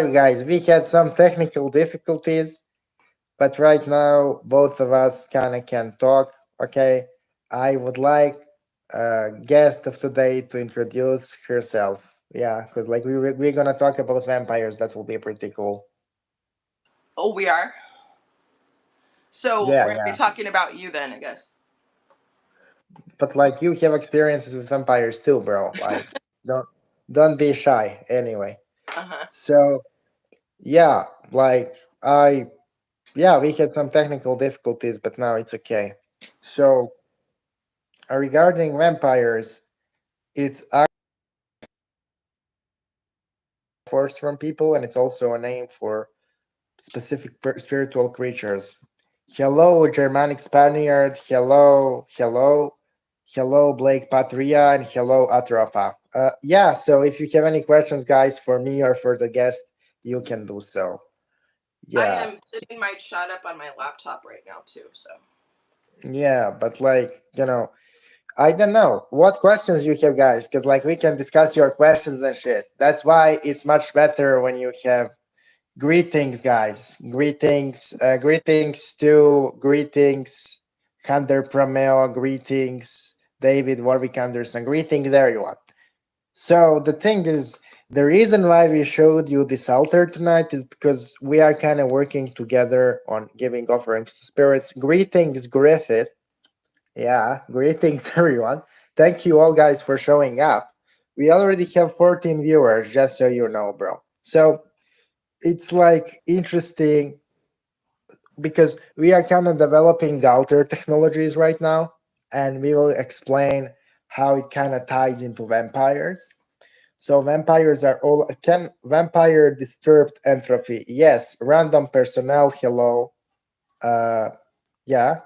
guys. We had some technical difficulties, but right now both of us kind of can talk. Okay, I would like guest of today to introduce herself. Yeah, because like we're gonna talk about vampires. That will be pretty cool. Oh, we are. So Yeah, we're gonna be yeah. talking about you then, I guess. But like you have experiences with vampires too, bro. Like don't don't be shy. Anyway, Uh huh. so yeah, like I yeah, we had some technical difficulties, but now it's okay. So regarding vampires, it's a force from people, and it's also a name for specific spiritual creatures. Hello, Germanic Spaniard. Hello, Blake Patria, and hello, Atrapa. Yeah, so if you have any questions, guys, for me or for the guest, you can do so. I Yeah, am sitting my chat up on my laptop right now too. So yeah, but like, I don't know what questions you have, guys, because like we can discuss your questions and shit. That's why it's much better when you have greetings, guys. Greetings to greetings, Hunter Prameo. Greetings, David Warwick Anderson. Greetings, everyone. So the thing is, the reason why we showed you this altar tonight is because we are kind of working together on giving offerings to spirits. Greetings, Griffith. Yeah, greetings everyone. Thank you all guys for showing up. We already have 14 viewers, just so you know, bro. So it's like interesting because we are kind of developing alter technologies right now, and we will explain how it kind of ties into vampires. So vampires are all can vampire disturbed entropy. Yes, random personnel, hello. Uh yeah,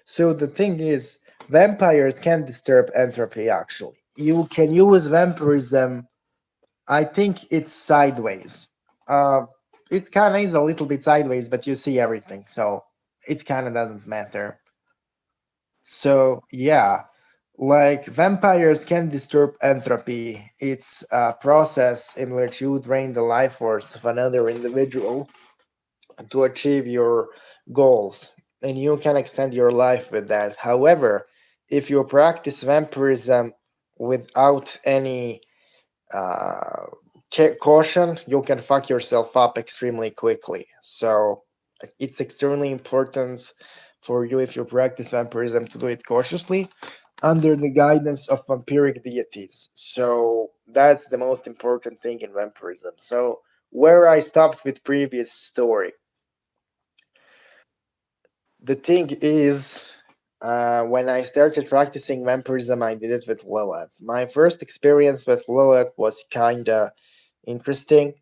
so the thing is, vampires can disturb entropy actually. You can use vampirism, I think it's sideways. Uh, it kind of is a little bit sideways, but you see everything, so it kind of doesn't matter. So, yeah, like vampires can disturb entropy. It's a process in which you drain the life force of another individual to achieve your goals, and you can extend your life with that. However, if you practice vampirism without any uh, caution, you can fuck yourself up extremely quickly. So it's extremely important for you, if you practice vampirism, to do it cautiously under the guidance of vampiric deities. So that's the most important thing in vampirism. So where I stopped with previous story, the thing is, when I started practicing vampirism, I did it with Lilith. My first experience with Lilith was kinda interesting.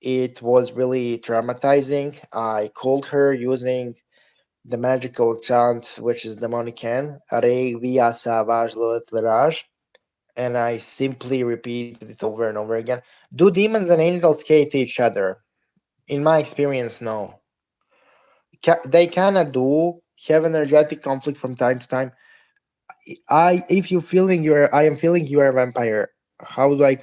It was really traumatizing. I called her using the magical chant, which is demonican, Re via savage Lilith Virage, and I simply repeated it over and over again. Do demons and angels hate each other? In my experience, no. They kinda do have energetic conflict from time to time. If you feeling I am feeling you are a vampire. How do I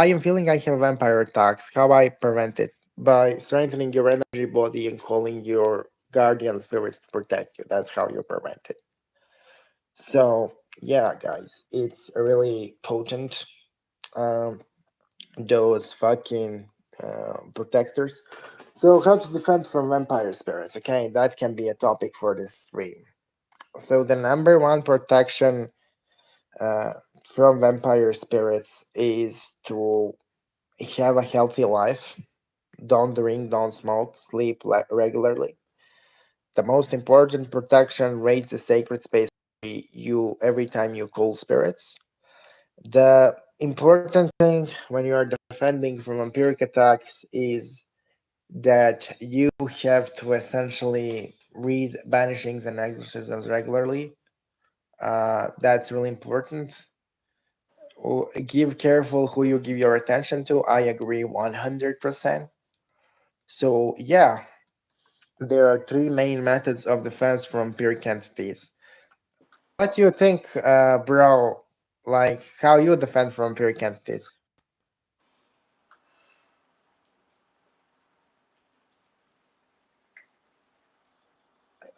am feeling I have vampire attacks. How I prevent it? By strengthening your energy body and calling your guardian spirits to protect you. That's how you prevent it. So yeah, guys, it's really potent. Um, those fucking protectors. So how to defend from vampire spirits? Okay, that can be a topic for this stream. So the number one protection uh, from vampire spirits is to have a healthy life. Don't drink, don't smoke, sleep regularly. The most important protection raise the sacred space you every time you call spirits. The important thing when you are defending from vampiric attacks is that you have to essentially read banishings and exorcisms regularly. That's really important. Give careful who you give your attention to. I agree 100%. So yeah, there are three main methods of defense from empiric entities. What do you think, bro? Like how you defend from empiric entities?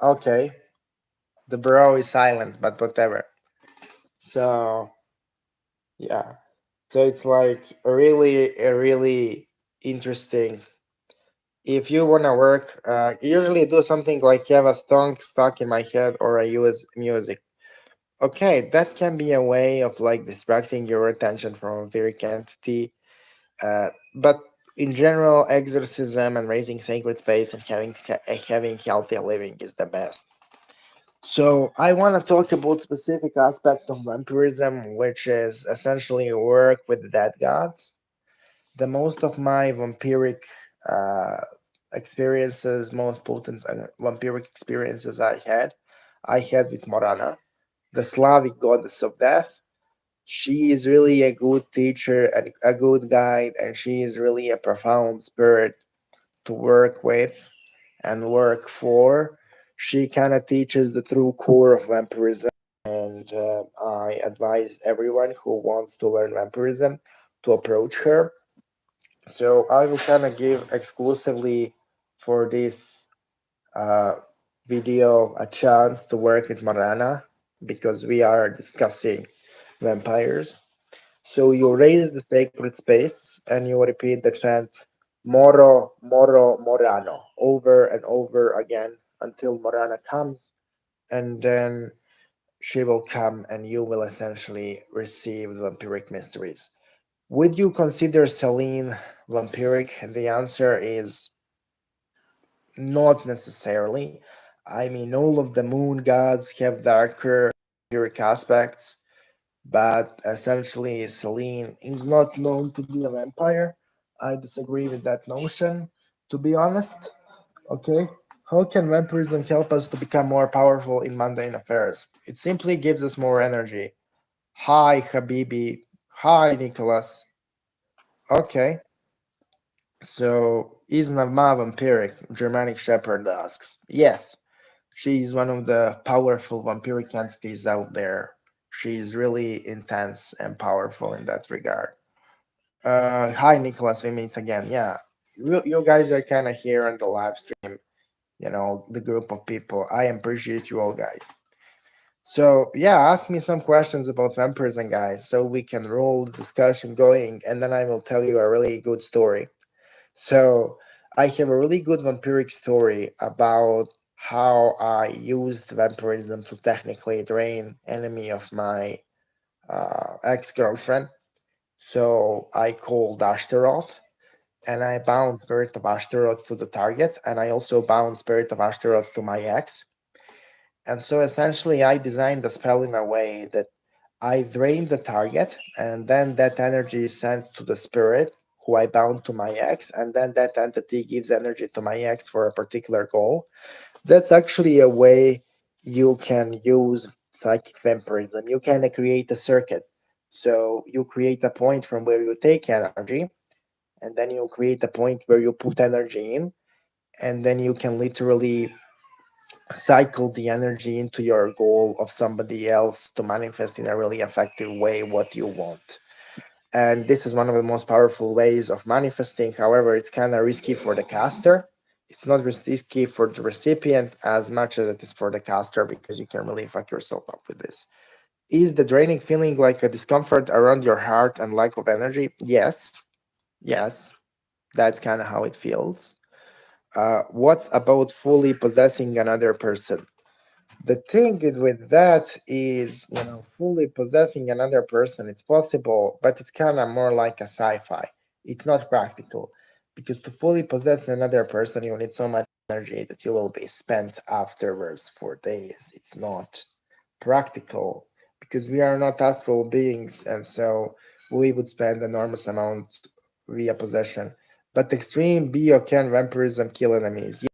Okay, the bro is silent, but whatever. So yeah, so it's like a really interesting. If you wanna work, usually do something like have a song stuck in my head or I use music. Okay, that can be a way of like distracting your attention from a very entity. But in general, exorcism and raising sacred space and having healthy living is the best. So I want to talk about specific aspect of vampirism, which is essentially work with dead gods. The most of my vampiric uh, experiences, most potent vampiric experiences I had with Morana, the Slavic goddess of death. She is really a good teacher and a good guide, and she is really a profound spirit to work with and work for. She kind of teaches the true core of vampirism, and I advise everyone who wants to learn vampirism to approach her. So I will kind of give exclusively for this uh, video a chance to work with Marana because we are discussing vampires. So you raise the sacred space and you repeat the chant Moro, Moro, Morano over and over again until Morana comes, and then she will come and you will essentially receive the vampiric mysteries. Would you consider Selene vampiric? The answer is not necessarily. I mean, all of the moon gods have darker vampiric aspects, but essentially Selene is not known to be a vampire. I disagree with that notion, to be honest. Okay? How can vampirism help us to become more powerful in mundane affairs? It simply gives us more energy. Hi, Habibi. Hi, Nicholas. Okay. So, is Navma vampiric? Germanic Shepherd asks. Yes, she is one of the powerful vampiric entities out there. She is really intense and powerful in that regard. Hi, Nicholas. We meet again. Yeah, you guys are kind of here on the live stream. The group of people. I appreciate you all, guys. So yeah, ask me some questions about vampirism, guys, so we can roll the discussion going, and then I will tell you a really good story. So I have a really good vampiric story about how I used vampirism to technically drain enemy of my ex-girlfriend. So I called Ashtaroth and I bound Spirit of Ashtaroth to the target, and I also bound Spirit of Ashtaroth to my ex. And so essentially, I designed the spell in a way that I drain the target, and then that energy is sent to the spirit who I bound to my ex, and then that entity gives energy to my ex for a particular goal. That's actually a way you can use psychic vampirism. You can create a circuit. So you create a point from where you take energy, and then you create a point where you put energy in, and then you can literally cycle the energy into your goal of somebody else to manifest in a really effective way what you want. And this is one of the most powerful ways of manifesting. However, it's kind of risky for the caster. It's not risky for the recipient as much as it is for the caster because you can really fuck yourself up with this. Is the draining feeling like a discomfort around your heart and lack of energy? Yes. Yes. That's kind of how it feels. What about fully possessing another person? The thing is with that is, fully possessing another person, it's possible, but it's kind of more like a sci-fi. It's not practical because to fully possess another person, you need so much energy that you will be spent afterwards for days. It's not practical because we are not astral beings, and so we would spend enormous amount via possession. But extreme biocan vampirism kill enemies.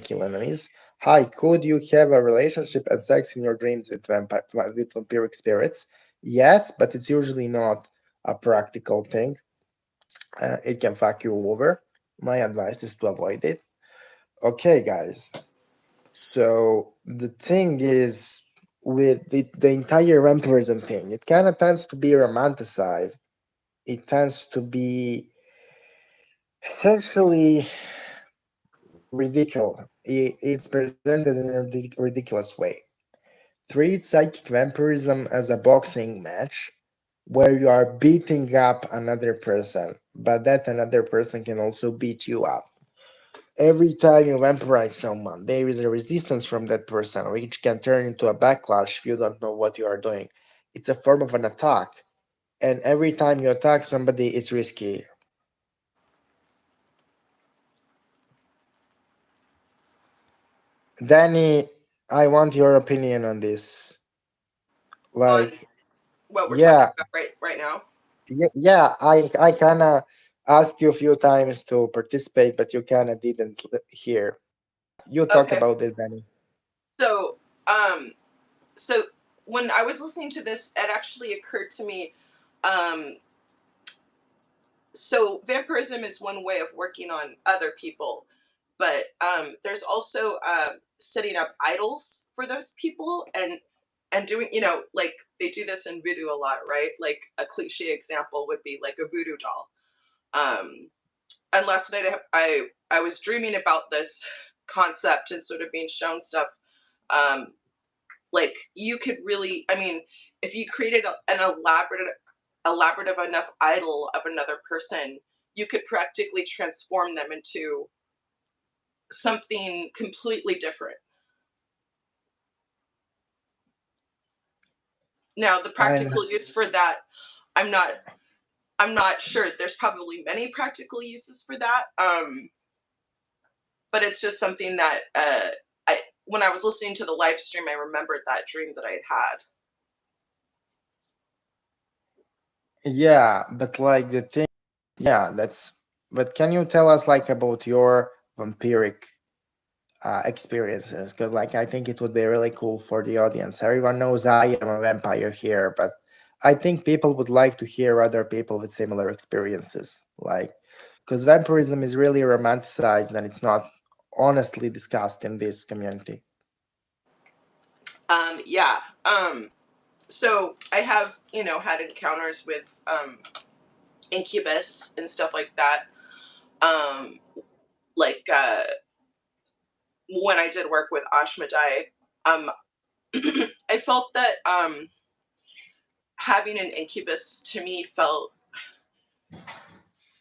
Kill enemies. Hi, could you have a relationship and sex in your dreams with vampiric spirits? Yes, but it's usually not a practical thing. It can fuck you over. My advice is to avoid it. Okay, guys. So the thing is with the entire vampirism thing, it kind of tends to be romanticized. It tends to be essentially ridiculous. It's presented in a ridiculous way. Treat psychic vampirism as a boxing match where you are beating up another person, but that another person can also beat you up. Every time you vampirize someone, there is a resistance from that person, which can turn into a backlash if you don't know what you are doing. It's a form of an attack, and every time you attack somebody, it's risky. Danny, I want your opinion on this. On Like, what we're talking yeah, about right now. yeah, I kind of asked you a few times to participate, but you kind of didn't hear. You talk Okay. about this, Danny. So, um, so when I was listening to this, it actually occurred to me. Um, so vampirism is one way of working on other people, but there's also setting up idols for those people and doing, like they do this in voodoo a lot, right? Like a cliche example would be like a voodoo doll. And last night I was dreaming about this concept and sort of being shown stuff. Um, like you could really, I mean, if you created an elaborative enough idol of another person, you could practically transform them into something completely different. Now, the I'm practical use for that, I'm not I'm not sure. There's probably many practical uses for that. But it's just something that I when I was listening to the live stream, I remembered that dream that I had. Yeah, but like the thing, yeah, that's. But can you tell us like about your vampiric experiences? Because like I think it would be really cool for the audience. Everyone knows I am a vampire here, but I think people would like to hear other people with similar experiences. Like, because vampirism is really romanticized and it's not honestly discussed in this community. Yeah. So I have, had encounters with incubus and stuff like that. Um, like when I did work with Ashmedai, um, I felt that having an incubus to me felt,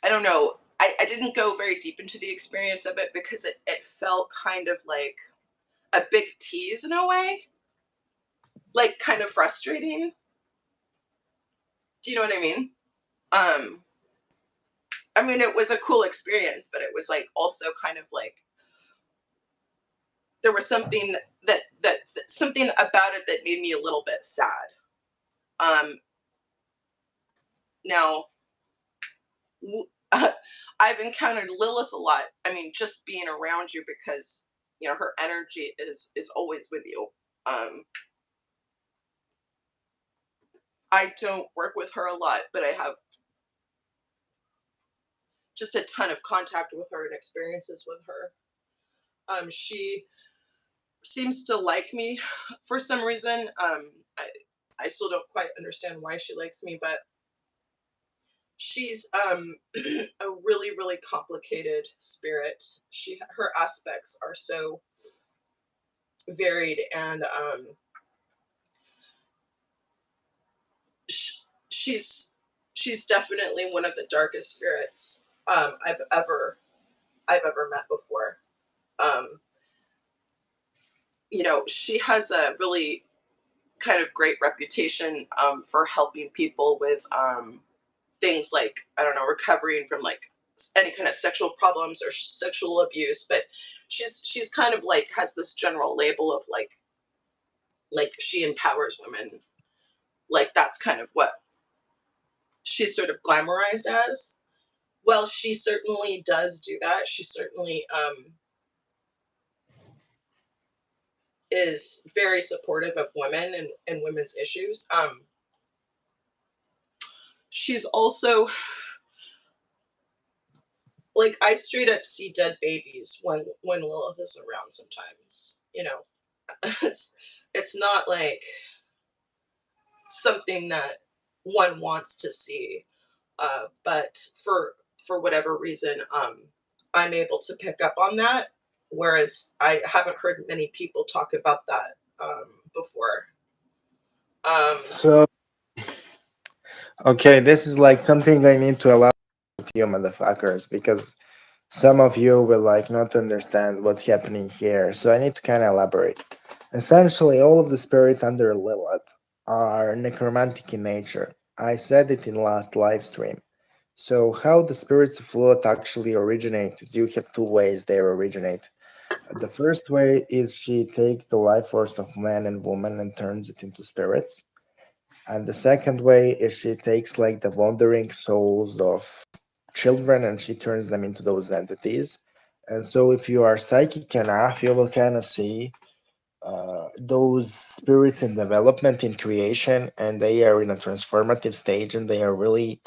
I don't know, I didn't go very deep into the experience of it because it felt kind of like a big tease in a way, like kind of frustrating. Do you know what I mean? Um, I mean, it was a cool experience, but it was like also kind of like there was something that something about it that made me a little bit sad. Um, now I've encountered Lilith a lot. I mean, just being around you because her energy is always with you. Um, I don't work with her a lot, but I have just a ton of contact with her and experiences with her. She seems to like me for some reason. I still don't quite understand why she likes me, but she's a really really complicated spirit. Her aspects are so varied and sh- she's she's definitely one of the darkest spirits I've ever met before. Um, she has a really kind of great reputation for helping people with things like, I don't know, recovering from like any kind of sexual problems or sexual abuse. But she's kind of like has this general label of like she empowers women. Like that's kind of what she's sort of glamorized as. Well, she certainly does do that. She certainly is very supportive of women and women's issues. She's also like, I straight up see dead babies when Lilith is around sometimes. It's it's not like something that one wants to see. But for whatever reason, I'm able to pick up on that whereas I haven't heard many people talk about that before. Um, So, okay, this is like something I need to elaborate to you motherfuckers because some of you will like not understand what's happening here. So I need to kind of elaborate. Essentially, all of the spirits under Lilith are necromantic in nature. I said it in last live stream. So how the spirits of Lilith actually originate is you have two ways they originate. The first way is she takes the life force of man and woman and turns it into spirits. And the second way is she takes like the wandering souls of children and she turns them into those entities. And so if you are psychic enough, you will kind of see those spirits in development, in creation, and they are in a transformative stage and they are really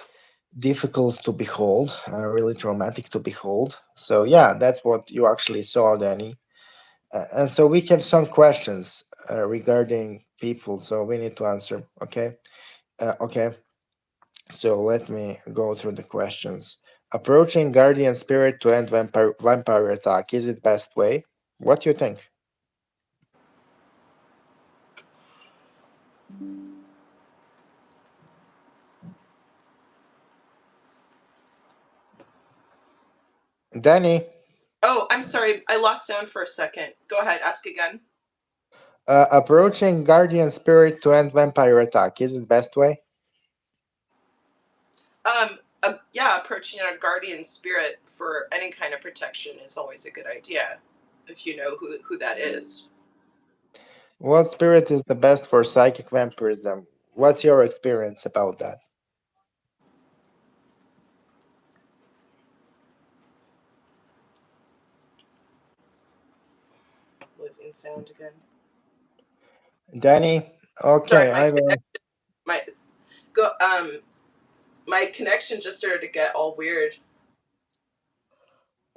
difficult to behold, really traumatic to behold. So yeah, that's what you actually saw, Danny. And so we have some questions regarding people, so we need to answer. Okay. Okay. So let me go through the questions. Approaching guardian spirit to end vampire attack is it best way? What do you think, Danny? oh, I'm sorry, I lost sound for a second. Go ahead, ask again. Approaching guardian spirit to end vampire attack is it best way? Yeah, approaching a guardian spirit for any kind of protection is always a good idea, if you know who that is. What spirit is the best for psychic vampirism? What's your experience about that? Losing sound again. Danny? Sorry, Okay, I will. my go my connection just started to get all weird.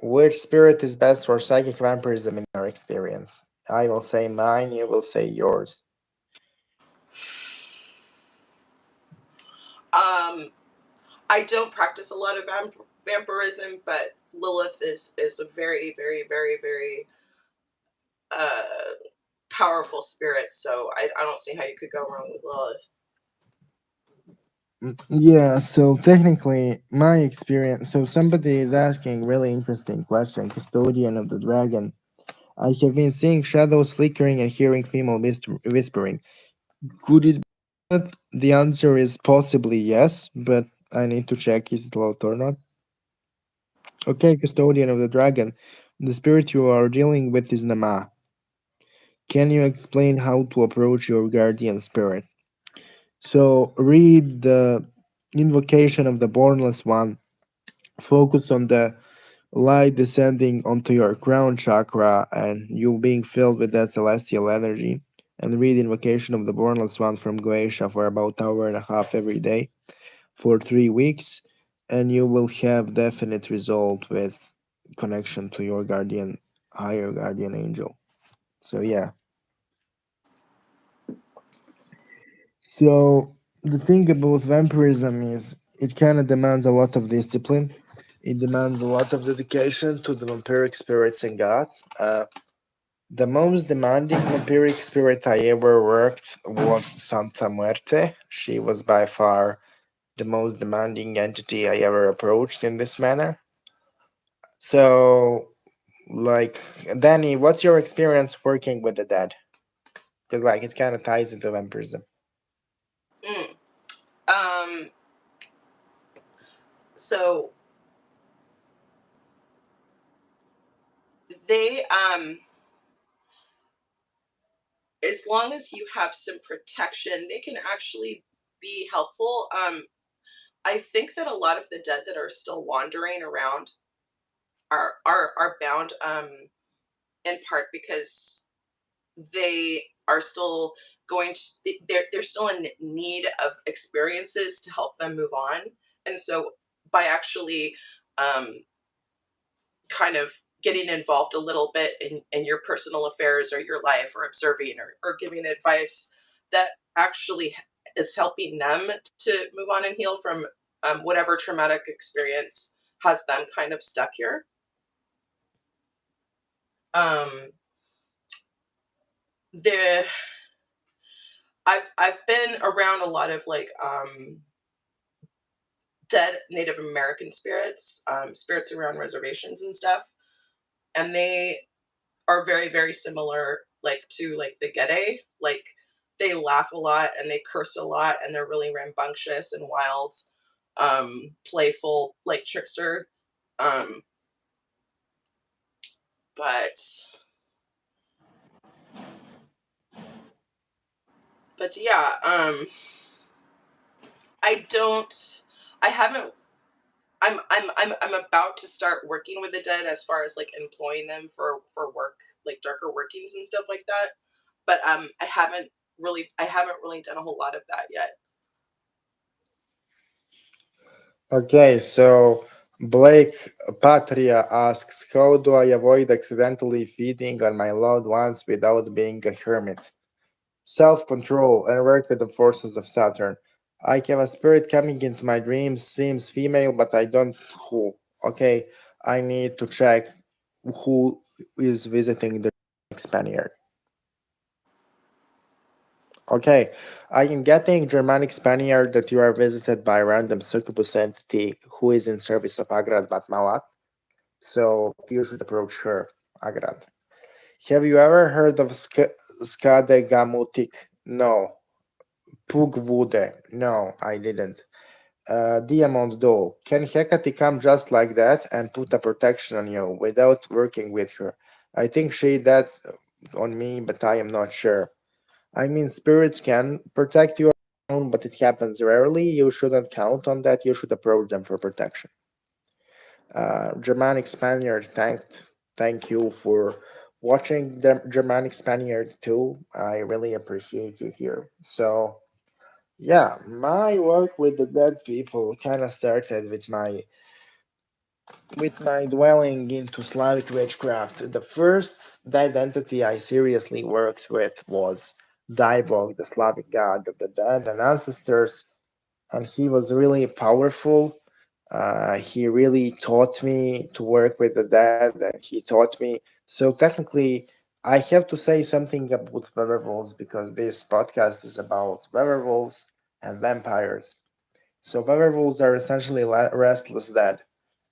Which spirit is best for psychic vampirism in your experience? I will say mine, you will say yours. I don't practice a lot of vampirism, but Lilith is a very very very very uh powerful spirit, so I don't see how you could go wrong with Lilith. Yeah, so technically, my experience. So somebody is asking really interesting question. Custodian of the dragon. I have been seeing shadows flickering and hearing female whispering. Could it be that? The answer is possibly yes, but I need to check is it allowed or not. Okay, custodian of the dragon. The spirit you are dealing with is Nama. Can you explain how to approach your guardian spirit? So read the invocation of the bornless one. Focus on the light descending onto your crown chakra and you being filled with that celestial energy. And read invocation of the bornless one from Goetia for about hour and a half every day for 3 weeks, and you will have definite result with connection to your guardian, higher guardian angel. So yeah. So the thing about vampirism is it kind of demands a lot of discipline. It demands a lot of dedication to the vampiric spirits and gods. The most demanding vampiric spirit I ever worked was Santa Muerte. She was by far the most demanding entity I ever approached in this manner. So, like, Danny, what's your experience working with the dead? Because, like, it kind of ties into vampirism. Mm. Um, so they as long as you have some protection, they can actually be helpful. I think that a lot of the dead that are still wandering around are bound in part because they are still going to they're still in need of experiences to help them move on, and so by actually um, kind of getting involved a little bit in your personal affairs or your life or observing or giving advice that actually is helping them to move on and heal from whatever traumatic experience has them kind of stuck here. Um, the I've been around a lot of like dead Native American spirits, spirits around reservations and stuff, and they are very very similar like to like the Gede. Like they laugh a lot and they curse a lot and they're really rambunctious and wild, playful like trickster. Um, but yeah, I don't. I haven't. I'm about to start working with the dead as far as like employing them for work, like darker workings and stuff like that. But I haven't really done a whole lot of that yet. Okay, so Blake Patria asks, how do I avoid accidentally feeding on my loved ones without being a hermit? Self control and work with the forces of Saturn. I have a spirit coming into my dreams, seems female, but I don't who. Okay, I need to check who is visiting the Spaniard. Okay, I am getting Germanic Spaniard that you are visited by a random succubus entity who is in service of Agrad Batmalat. So you should approach her, Agrad. Have you ever heard of Skade Gamutik? No. Pugvude? No, I didn't. Diamond Doll. Can Hecate come just like that and put a protection on you without working with her? I think she did on me, but I am not sure. I mean, spirits can protect you, but it happens rarely. You shouldn't count on that. You should approach them for protection. Germanic Spaniard thank you for watching the Germanic Spaniard too. I really appreciate you here. So yeah, my work with the dead people kind of started with my dwelling into Slavic witchcraft. The first dead entity I seriously worked with was Dibog, the Slavic god of the dead and ancestors, and he was really powerful. He really taught me to work with the dead, and he taught me. So technically, I have to say something about werewolves because this podcast is about werewolves and vampires. So werewolves are essentially restless dead,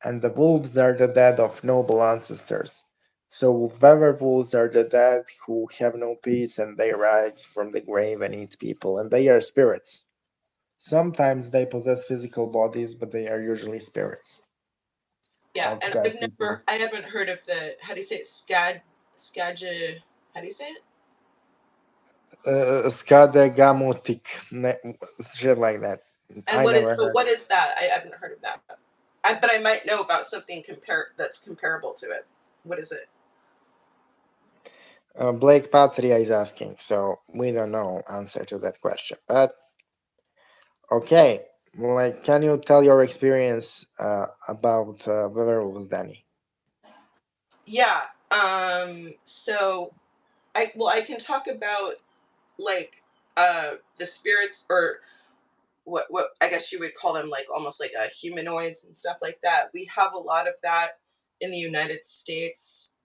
and the wolves are the dead of noble ancestors. So werewolves are the dead who have no peace and they rise from the grave and eat people, and they are spirits. Sometimes they possess physical bodies, but they are usually spirits Yeah, of and dead people. I haven't heard of the how do you say it Skadja, how do you say it? Skade gamutik, shit like that. And I never heard. what is that? I haven't heard of that. But I might know about something that's comparable to it. What is it? Blake Patria is asking, so we don't know answer to that question. But okay, like, can you tell your experience about werewolves, Danny? Yeah. So I can talk about like the spirits or what I guess you would call them like almost like humanoids and stuff like that. We have a lot of that in the United States,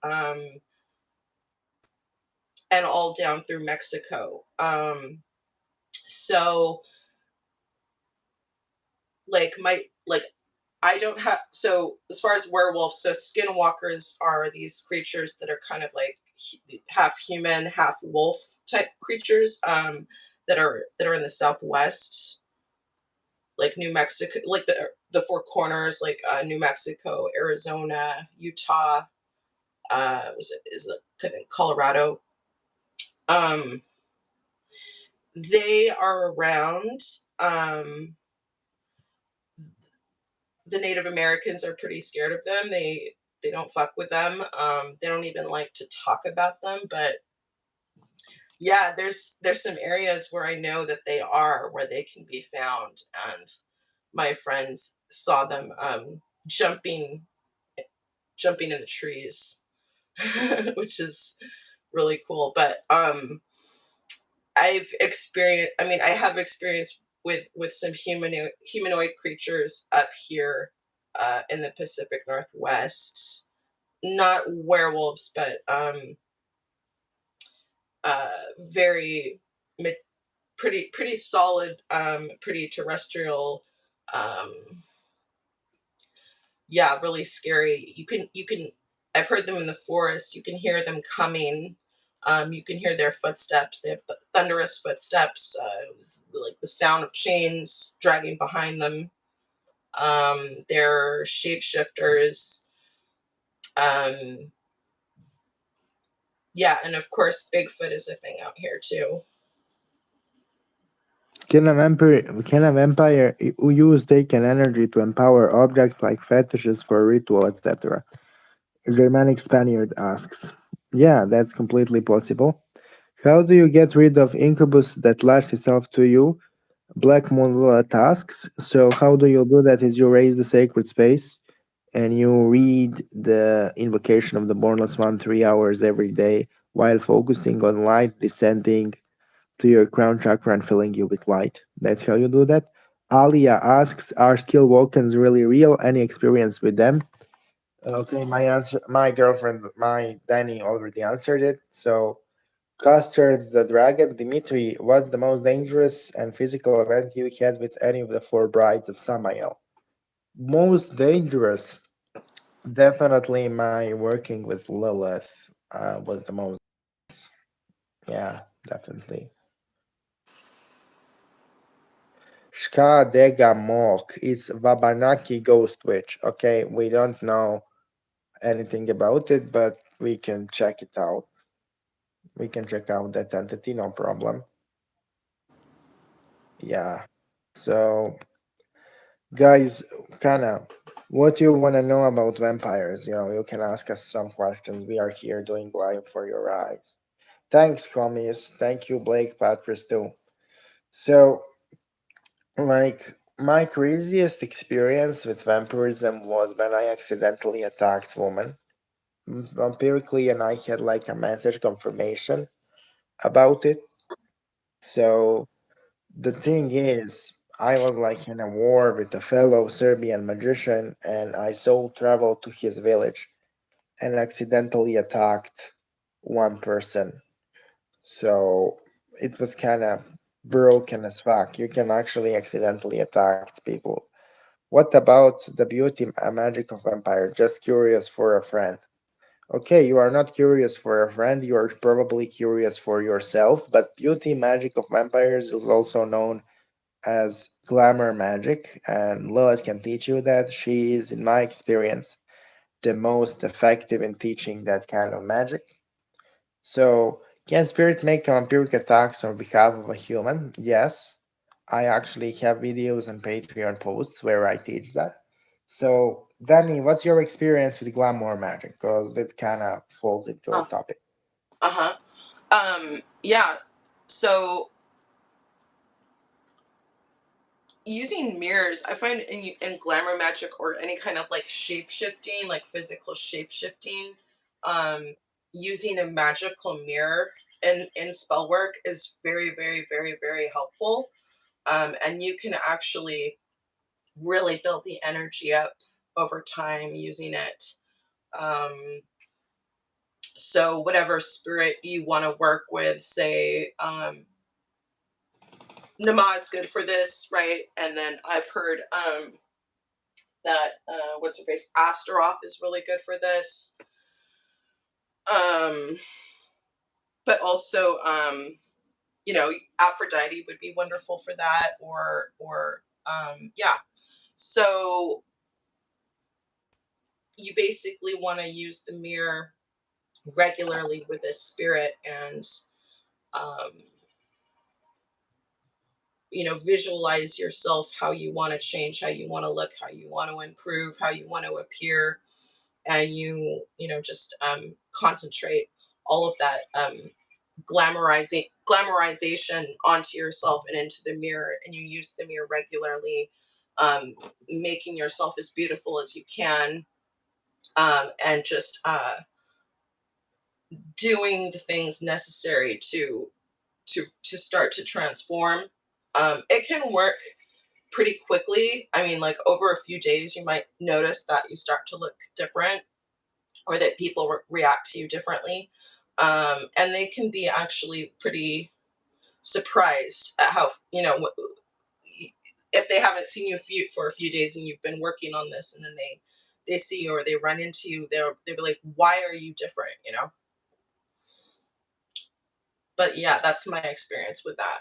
and all down through Mexico. So like I don't have so as far as werewolves, so skinwalkers are these creatures that are kind of like half human, half wolf type creatures, that are in the Southwest, like New Mexico, like the four corners, like New Mexico, Arizona, Utah, was it is it kind of Colorado. Um, they are around. Um, the Native Americans are pretty scared of them. They don't fuck with them. They don't even like to talk about them. But yeah, there's some areas where I know that they are where they can be found, and my friends saw them jumping in the trees, which is really cool. But I have experience with some humanoid creatures up here in the Pacific Northwest. not werewolves, but very pretty solid, pretty terrestrial, um, yeah, really scary. You can I've heard them in the forest. You can hear them coming. You can hear their footsteps. They have thunderous footsteps, like the sound of chains dragging behind them. They're shapeshifters. Um, yeah, and of course, Bigfoot is a thing out here too. Can a vampire use taken energy to empower objects like fetishes for ritual, etc.? Germanic Spaniard asks. Yeah, that's completely possible. How do you get rid of incubus that lashes itself to you? Black Moon Lilith asks. So how do you do that? Is you raise the sacred space and you read the invocation of the Bornless One 3 hours every day while focusing on light descending to your crown chakra and filling you with light. That's how you do that. Alia asks, are skill walk-ins really real? Any experience with them? Okay, my answer, my girlfriend, my Danny already answered it. So, Custard the Dragon, Dimitri, what's the most dangerous and physical event you had with any of the four brides of Samael? Most dangerous, definitely my working with Lilith was the most. Yeah, definitely. Shka Dega Mok, it's Vabanaki Ghost Witch. Okay, we don't know anything about it, but we can check it out. We can check out that entity, no problem. Yeah. So, guys, kind of what you want to know about vampires, you can ask us some questions. We are here doing live for your eyes. Thanks, commies. Thank you, Blake Patrice, too. So, like, my craziest experience with vampirism was when I accidentally attacked woman. Vampirically, and I had like a message confirmation about it. So the thing is, I was like in a war with a fellow Serbian magician, and I soul traveled to his village and accidentally attacked one person. So it was kind of broken as fuck. You can actually accidentally attack people. What about the beauty and magic of vampire? Just curious for a friend. Okay, you are not curious for a friend, you are probably curious for yourself, but beauty magic of vampires is also known as glamour magic, and Lilith can teach you that. She is, in my experience, the most effective in teaching that kind of magic. So, can spirit make vampiric attacks on behalf of a human? Yes. I actually have videos and Patreon posts where I teach that. So, Danny, what's your experience with glamour magic? Because it kind of falls into our Uh topic. huh. Yeah. So using mirrors, I find in glamour magic or any kind of like shape shifting, like physical shape shifting, using a magical mirror in spell work is very, very, very, very helpful. And you can actually really build the energy up over time using it. Um, so whatever spirit you want to work with, say Nama is good for this, right? And then I've heard that what's her face Astaroth is really good for this. Um, but also Aphrodite would be wonderful for that, or yeah. So you basically want to use the mirror regularly with this spirit and um, visualize yourself how you want to change, how you want to look, how you want to improve, how you want to appear, and just concentrate all of that glamorization onto yourself and into the mirror, and you use the mirror regularly, making yourself as beautiful as you can, and just doing the things necessary to start to transform. It can work pretty quickly. I mean, like over a few days, you might notice that you start to look different. or that people react to you differently. And they can be actually pretty surprised at how, if they haven't seen you for a few days and you've been working on this, and then they see you or they run into you, they'll be like, why are you different? But yeah, that's my experience with that.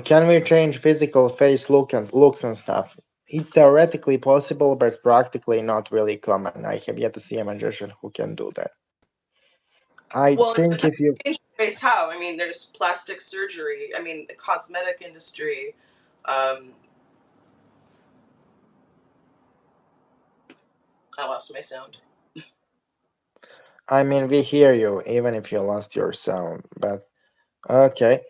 Can we change physical face looks and stuff? It's theoretically possible, but practically not really common. I have yet to see a magician who can do that. I Well, it think depends. if you Change your face how? I mean, there's plastic surgery. I mean, the cosmetic industry. Um, I lost my sound. I mean, we hear you, even if you lost your sound. But okay.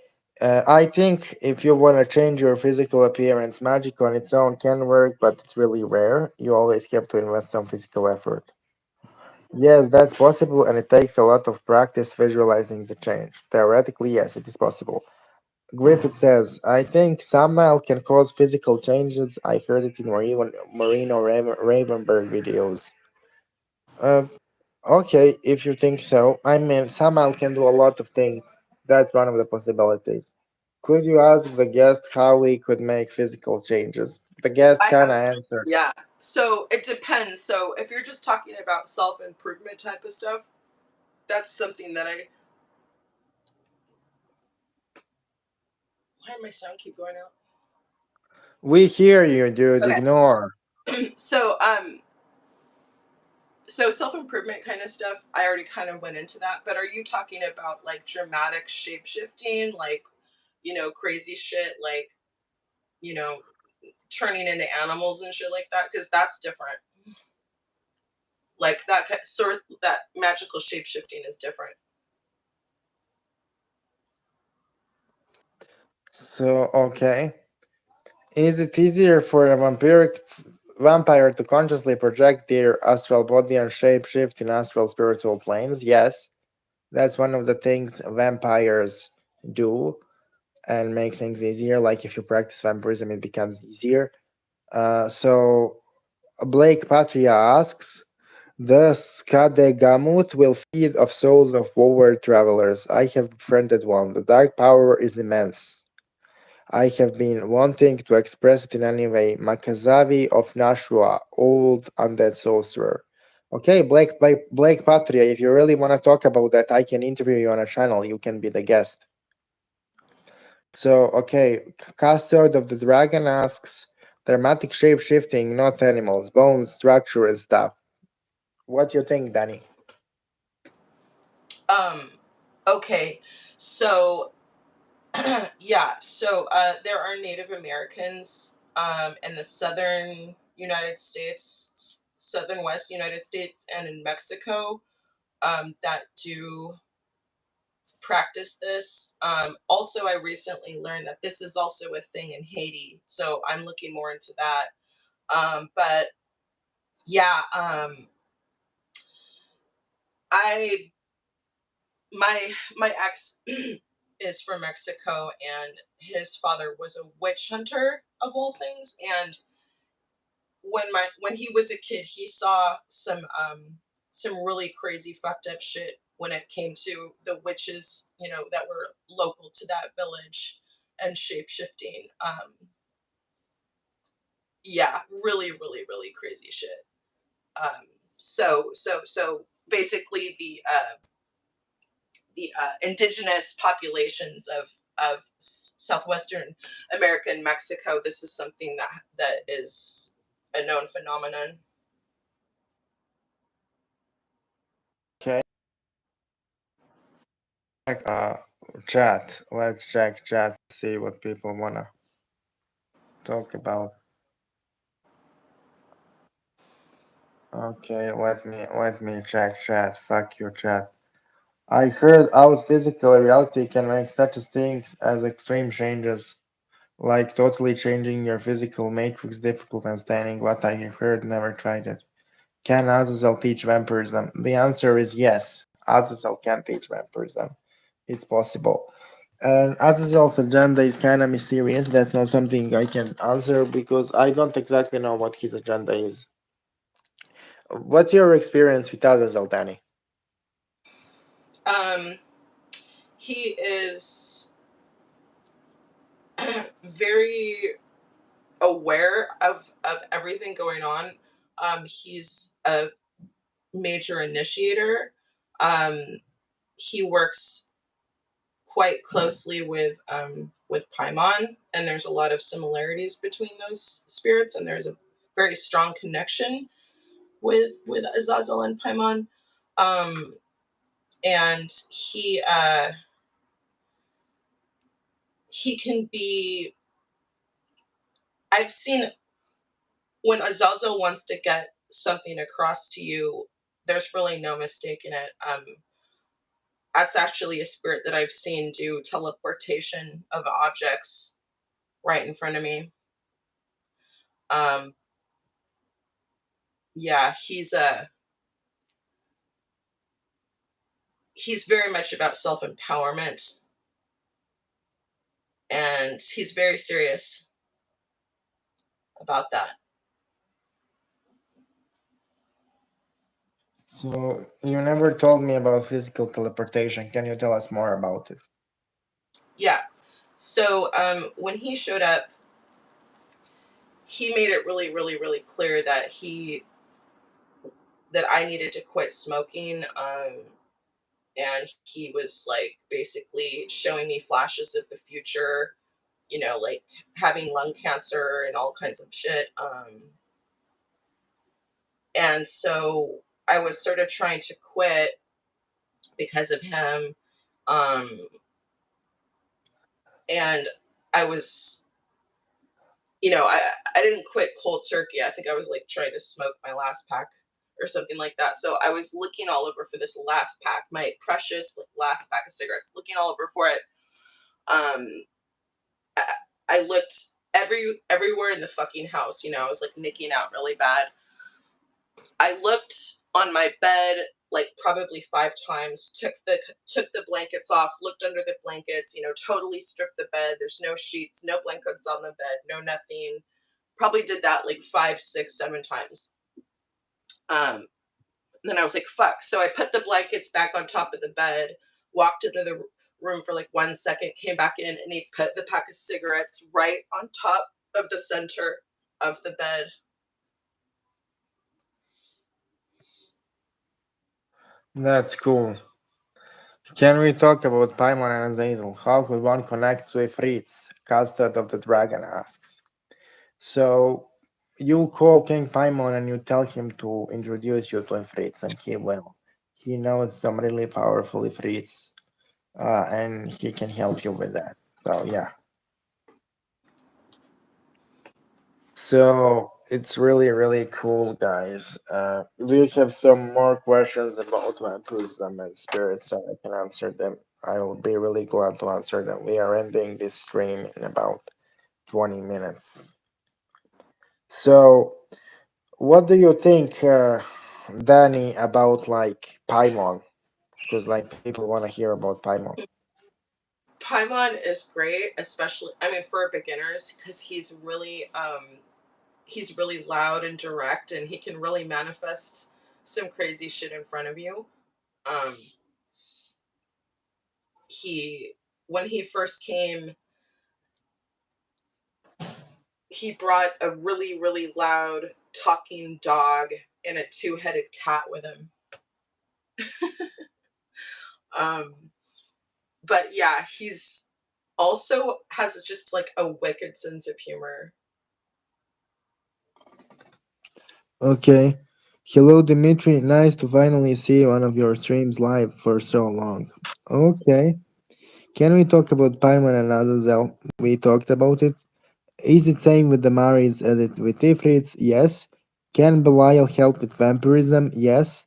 I think if you want to change your physical appearance, magic on its own can work, but it's really rare. You always have to invest some physical effort. Yes, that's possible, and it takes a lot of practice visualizing the change. Theoretically, yes, it is possible. Griffith says, I think Samael can cause physical changes. I heard it in Marino Ravenberg videos. Uh, okay, if you think so. I mean, Samael can do a lot of things. That's one of the possibilities. Could you ask the guest how we could make physical changes? The guest I kind have, of answered. yeah. So it depends. So if you're just talking about self improvement type of stuff, that's something that I. Why did my sound keep going out? We hear you, dude. Okay. Ignore. So self improvement kind of stuff, I already kind of went into that. But are you talking about like dramatic shape shifting, like crazy shit, like you know turning into animals and shit like that? Because that's different. Like that magical shape shifting is different. So, okay. Is it easier for a vampire to consciously project their astral body and shape shift in astral spiritual planes? Yes. That's one of the things vampires do and make things easier. Like if you practice vampirism, it becomes easier. So Blake Patria asks, the Skadegamut will feed of souls of war travelers. I have befriended one. The dark power is immense. I have been wanting to express it in any way. Makazavi of Nashua, old undead sorcerer. Okay, Blake Patria, if you really want to talk about that, I can interview you on a channel. You can be the guest. So, okay, Custard of the Dragon asks, dramatic shape shifting, not animals, bones, structure, and stuff. What do you think, Danny? Okay, so yeah, so there are Native Americans in the southern United States, southern West United States, and in Mexico that do practice this. Also, I recently learned that this is also a thing in Haiti, so I'm looking more into that. But yeah, I my ex is from Mexico, and his father was a witch hunter of all things. And when he was a kid, he saw some really crazy fucked up shit when it came to the witches, that were local to that village and shape shifting. Yeah, really, really, really crazy shit. So basically the indigenous populations of southwestern America and Mexico. This is something that is a known phenomenon. Okay. Chat. Let's check chat, see what people wanna talk about. Okay, let me check chat. Fuck your chat. I heard out physical reality can make such things as extreme changes, like totally changing your physical matrix difficult and standing what I have heard, never tried it. Can Azazel teach vampirism? The answer is yes. Azazel can teach vampirism. It's possible. And Azazel's agenda is kind of mysterious. That's not something I can answer because I don't exactly know what his agenda is. What's your experience with Azazel, Danny? Um, he is very aware of everything going on. He's a major initiator. Um, he works quite closely with Paimon, and there's a lot of similarities between those spirits, and there's a very strong connection with Azazel and Paimon. Um, and he can be. I've seen when Azazel wants to get something across to you, there's really no mistaking it. That's actually a spirit that I've seen do teleportation of objects right in front of me. Um, yeah, he's very much about self empowerment, and he's very serious about that. So you never told me about physical teleportation. Can you tell us more about it? Yeah. So when he showed up, he made it really, really, really clear that I needed to quit smoking. And he was like basically showing me flashes of the future, like having lung cancer and all kinds of shit. And so I was sort of trying to quit because of him. Um, and I was, I didn't quit cold turkey. I think I was like trying to smoke my last pack or something like that. So I was looking all over for this last pack, my precious like, last pack of cigarettes, looking all over for it. Um, I, I looked everywhere in the fucking house. I was like nicking out really bad. I looked on my bed like probably 5 times. Took the blankets off. Looked under the blankets. Totally stripped the bed. There's no sheets, no blankets on the bed, no nothing. Probably did that like 5, 6, 7 times. And then I was like, fuck. So I put the blankets back on top of the bed, walked into the room for like 1 second, came back in, and he put the pack of cigarettes right on top of the center of the bed. That's cool. Can we talk about Paimon and Azazel? How could one connect to Ifrits? Custard of the Dragon asks. So you call King Paimon and you tell him to introduce you to Ifrits, and he will. He knows some really powerful Ifrits, and he can help you with that. So yeah. So it's really, really cool, guys. We have some more questions about vampirism and spirits, so I can answer them. I will be really glad to answer them. We are ending this stream in about 20 minutes. So, what do you think, Danny, about like Paimon? Because like people want to hear about Paimon. Paimon is great, especially I mean for beginners because he's really loud and direct, and he can really manifest some crazy shit in front of you. Um, he when he first came, he brought a really, really loud talking dog and a two-headed cat with him. Um, but yeah, he's also has just like a wicked sense of humor. Okay. Hello, Dimitri. Nice to finally see one of your streams live for so long. Okay. Can we talk about Paimon and Azazel? We talked about it. Is it same with the Maris as it with Ifrits? Yes. Can Belial help with vampirism? Yes.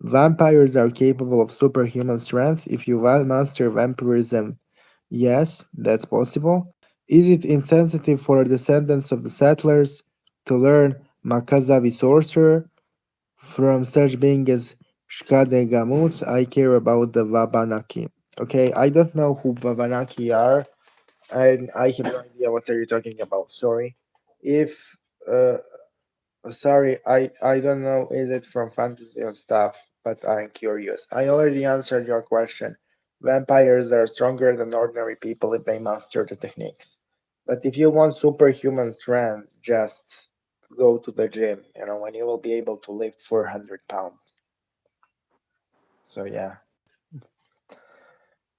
Vampires are capable of superhuman strength if you master vampirism. Yes, that's possible. Is it insensitive for descendants of the settlers to learn Makazavi sorcerer? From such being as Shkade Gamut, I care about the Wabanaki. Okay, I don't know who Wabanaki are, and I have no idea what are you talking about. Sorry. If uh, Sorry, I don't know. Is it from fantasy or stuff? But I'm curious. I already answered your question. Vampires are stronger than ordinary people if they master the techniques. But if you want superhuman strength, just go to the gym. You know, when you will be able to lift 400 pounds. So yeah.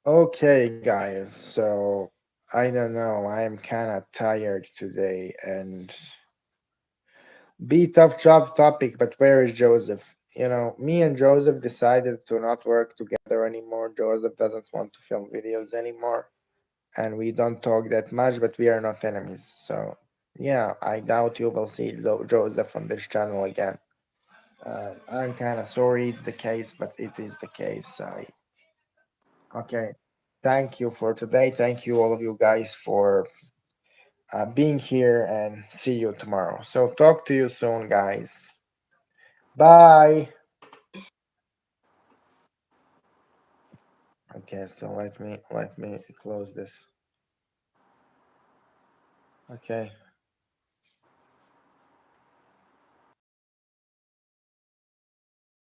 Okay, guys. So I don't know. I am kind of tired today, and be tough job topic, but where is Joseph? You know, me and Joseph decided to not work together anymore. Joseph doesn't want to film videos anymore, and we don't talk that much, but we are not enemies. So, yeah, I doubt you will see Joseph on this channel again. I'm kind of sorry it's the case, but it is the case. Okay, thank you for today. Thank you, all of you guys, for being here, and see you tomorrow. So, talk to you soon, guys. Bye. Okay, so let me close this. Okay.